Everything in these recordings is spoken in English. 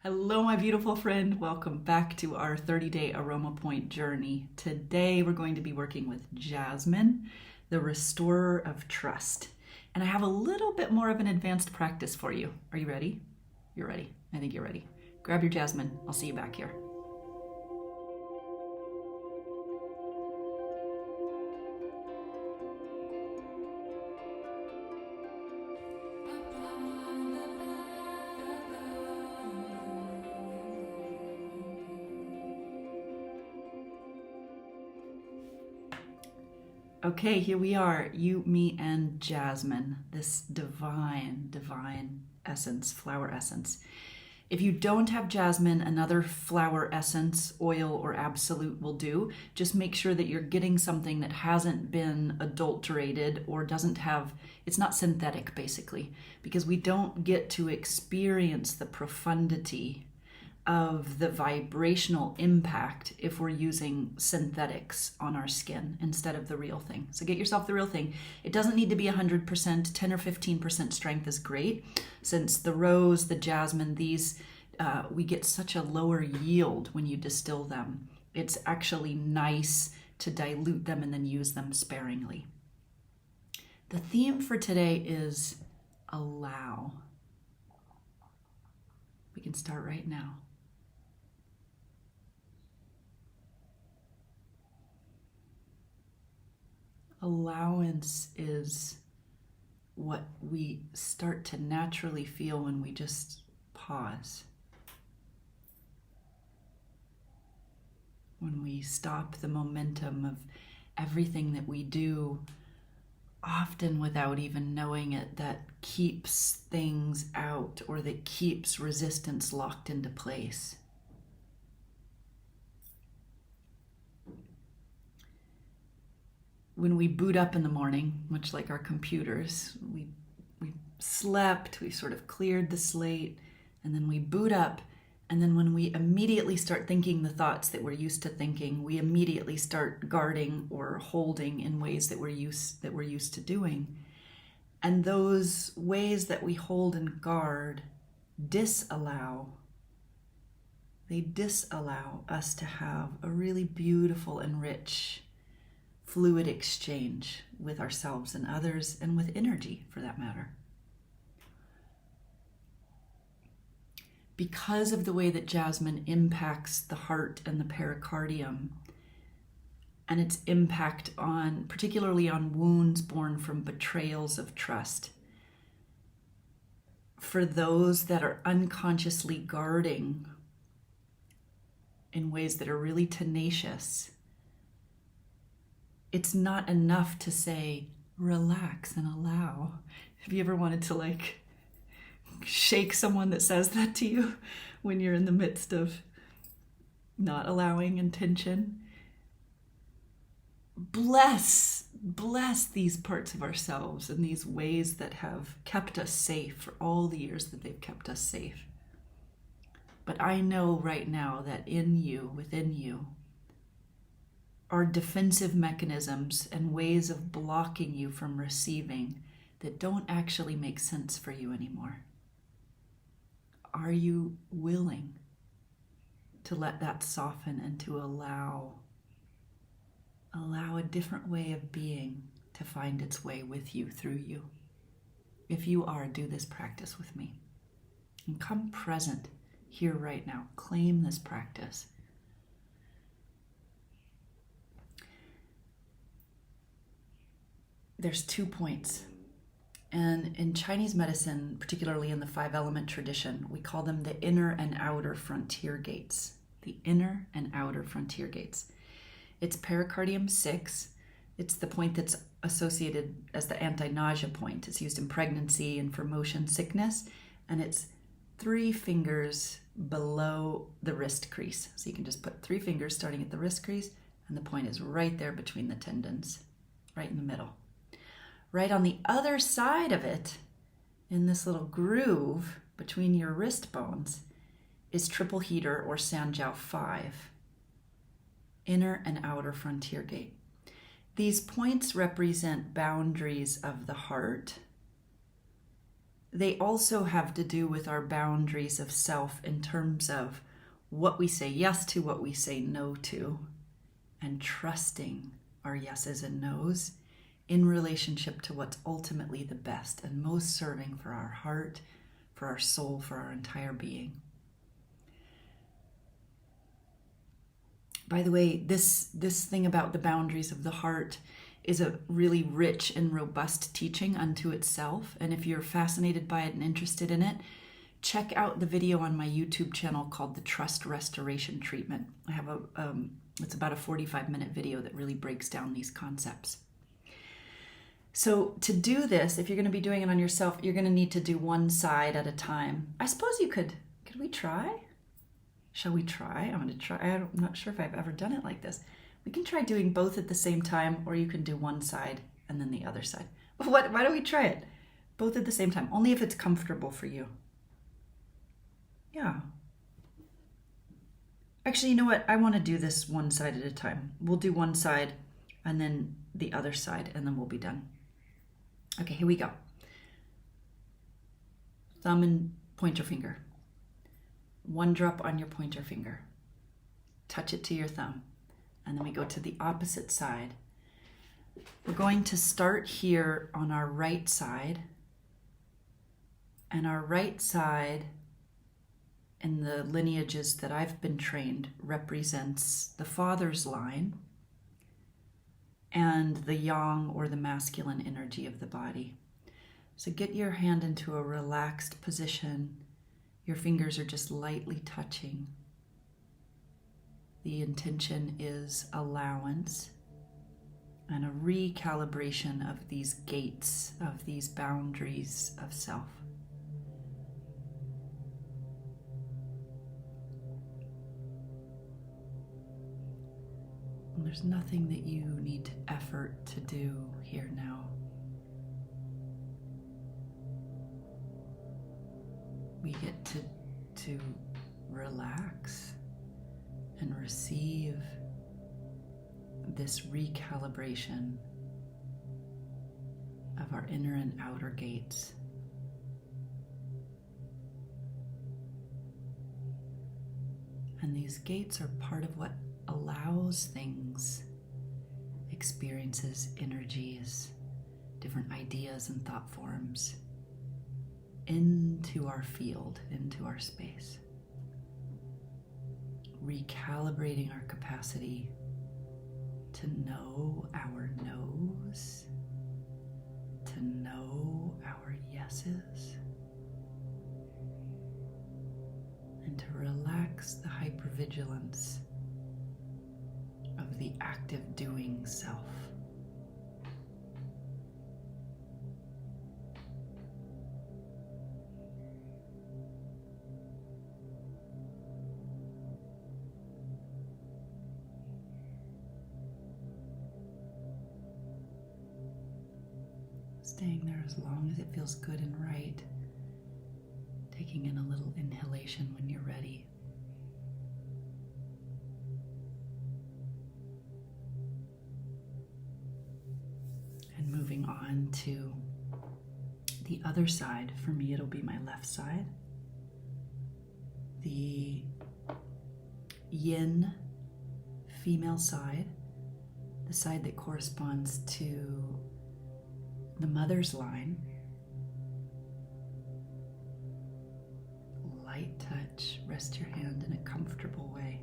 Hello, my beautiful friend. Welcome back to our 30-day aroma point journey. Today, we're going to be working with Jasmine, the restorer of trust. And I have a little bit more of an advanced practice for you. Are you ready? You're ready. I think you're ready. Grab your Jasmine. I'll see you back here. Okay, here we are, you, me, and Jasmine, this divine essence, flower essence. If you don't have Jasmine, another flower essence, oil, or absolute will do. Just make sure that you're getting something that hasn't been adulterated or doesn't have, it's not synthetic basically, because we don't get to experience the profundity of the vibrational impact if we're using synthetics on our skin instead of the real thing. So get yourself the real thing. It doesn't need to be 100%, 10 or 15% strength is great. Since the rose, the jasmine, these, we get such a lower yield when you distill them. It's actually nice to dilute them and then use them sparingly. The theme for today is allow. We can start right now. Allowance is what we start to naturally feel when we just pause. When we stop the momentum of everything that we do, often without even knowing it, that keeps things out or that keeps resistance locked into place. When we boot up in the morning, much like our computers, we slept, we sort of cleared the slate, and then we boot up, and then when we immediately start thinking the thoughts that we're used to thinking, we immediately start guarding or holding in ways that we're used to doing. And those ways that we hold and guard disallow us to have a really beautiful and rich fluid exchange with ourselves and others, and with energy for that matter. Because of the way that jasmine impacts the heart and the pericardium, and its impact on, particularly on wounds born from betrayals of trust, for those that are unconsciously guarding in ways that are really tenacious, it's not enough to say, relax and allow. Have you ever wanted to shake someone that says that to you when you're in the midst of not allowing intention? Bless these parts of ourselves and these ways that have kept us safe for all the years that they've kept us safe. But I know right now that within you, are defensive mechanisms and ways of blocking you from receiving that don't actually make sense for you anymore. Are you willing to let that soften and to allow a different way of being to find its way with you, through you? If you are, do this practice with me. And come present here right now. Claim this practice. There's 2 points. And in Chinese medicine, particularly in the 5-element tradition, we call them the inner and outer frontier gates. The inner and outer frontier gates. It's pericardium 6. It's the point that's associated as the anti-nausea point. It's used in pregnancy and for motion sickness. And it's 3 fingers below the wrist crease. So you can just put 3 fingers starting at the wrist crease, and the point is right there between the tendons, right in the middle. Right on the other side of it, in this little groove between your wrist bones, is triple heater or Sanjiao 5, inner and outer frontier gate. These points represent boundaries of the heart they also have to do with our boundaries of self in terms of what we say yes to, what we say no to, and trusting our yeses and nos in relationship to what's ultimately the best and most serving for our heart, for our soul, for our entire being. By the way, this thing about the boundaries of the heart is a really rich and robust teaching unto itself. And if you're fascinated by it and interested in it, check out the video on my YouTube channel called The Trust Restoration Treatment. I have it's about a 45-minute video that really breaks down these concepts. So to do this, if you're going to be doing it on yourself, you're going to need to do one side at a time. I suppose you could we try? Shall we try? I want to try. I'm not sure if I've ever done it like this. We can try doing both at the same time, or you can do one side and then the other side. Why don't we try it? Both at the same time, only if it's comfortable for you. Yeah. Actually, you know what? I want to do this one side at a time. We'll do one side and then the other side, and then we'll be done. Okay, here we go. Thumb and pointer finger. One drop on your pointer finger. Touch it to your thumb. And then we go to the opposite side. We're going to start here on our right side. And our right side, in the lineages that I've been trained, represents the father's line and the yang or the masculine energy of the body. So get your hand into a relaxed position. Your fingers are just lightly touching. The intention is allowance and a recalibration of these gates, of these boundaries of self. And there's nothing that you need effort to do here now. We get to relax and receive this recalibration of our inner and outer gates. And these gates are part of what allows things, experiences, energies, different ideas and thought forms into our field, into our space. Recalibrating our capacity to know our no's, to know our yeses, and to relax the hypervigilance of the active doing self. Staying there as long as it feels good and right. Taking in a little inhalation when you're ready. And moving on to the other side. For me, it'll be my left side. The yin female side. The side that corresponds to the mother's line. Light touch, rest your hand in a comfortable way.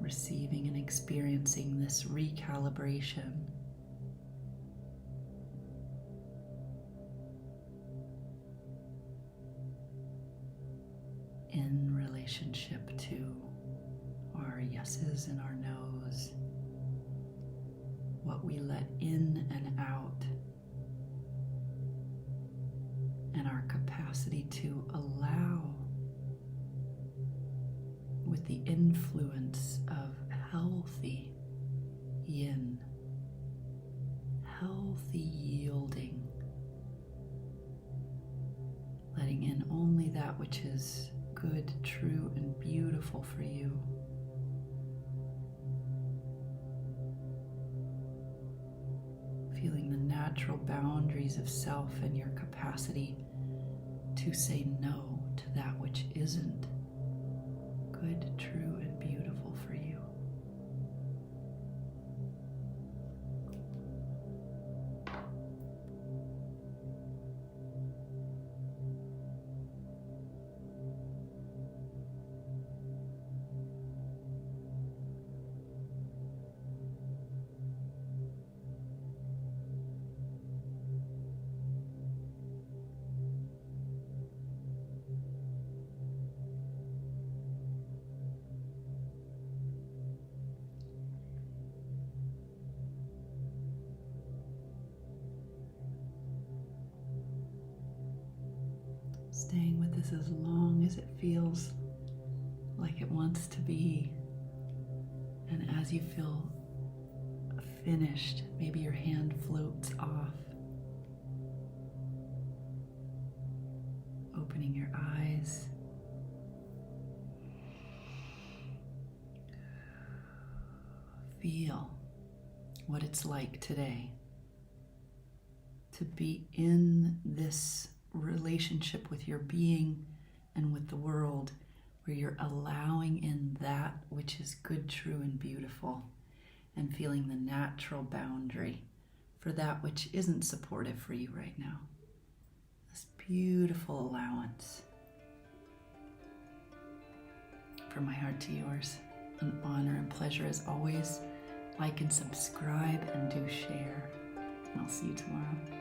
Receiving and experiencing this recalibration. In relationship to our yeses and our nos, what we let in and out, and our capacity to allow with the influence of healthy yin, healthy yielding, letting in only that which is good, true, and beautiful for you. natural boundaries of self and your capacity to say no to that which isn't good, true, and beautiful for you. Staying with this as long as it feels like it wants to be. And as you feel finished, maybe your hand floats off. Opening your eyes. Feel what it's like today to be in this relationship with your being and with the world, where you're allowing in that which is good, true, and beautiful, and feeling the natural boundary for that which isn't supportive for you right now. This beautiful allowance. From my heart to yours, an honor and pleasure as always. Like and subscribe and do share. And I'll see you tomorrow.